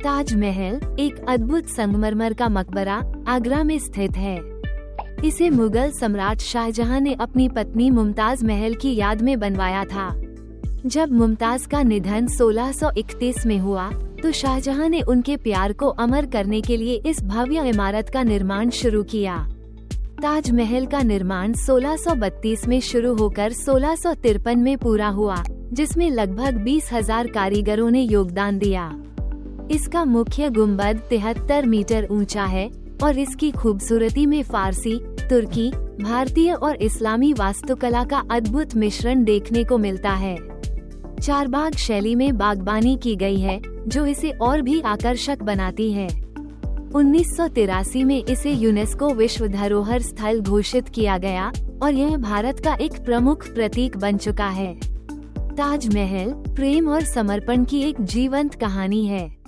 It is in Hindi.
ताजमहल एक अद्भुत संगमरमर का मकबरा आगरा में स्थित है। इसे मुगल सम्राट शाहजहां ने अपनी पत्नी मुमताज महल की याद में बनवाया था। जब मुमताज का निधन 1631 में हुआ तो शाहजहां ने उनके प्यार को अमर करने के लिए इस भव्य इमारत का निर्माण शुरू किया। ताजमहल का निर्माण 1632 में शुरू होकर 1653 में पूरा हुआ, जिसमें लगभग 20,000 कारीगरों ने योगदान दिया। इसका मुख्य गुंबद 73 मीटर ऊंचा है और इसकी खूबसूरती में फारसी, तुर्की, भारतीय और इस्लामी वास्तुकला का अद्भुत मिश्रण देखने को मिलता है। चारबाग शैली में बागबानी की गई है, जो इसे और भी आकर्षक बनाती है। 1983 में इसे यूनेस्को विश्व धरोहर स्थल घोषित किया गया और यह भारत का एक प्रमुख प्रतीक बन चुका है। ताजमहल प्रेम और समर्पण की एक जीवंत कहानी है।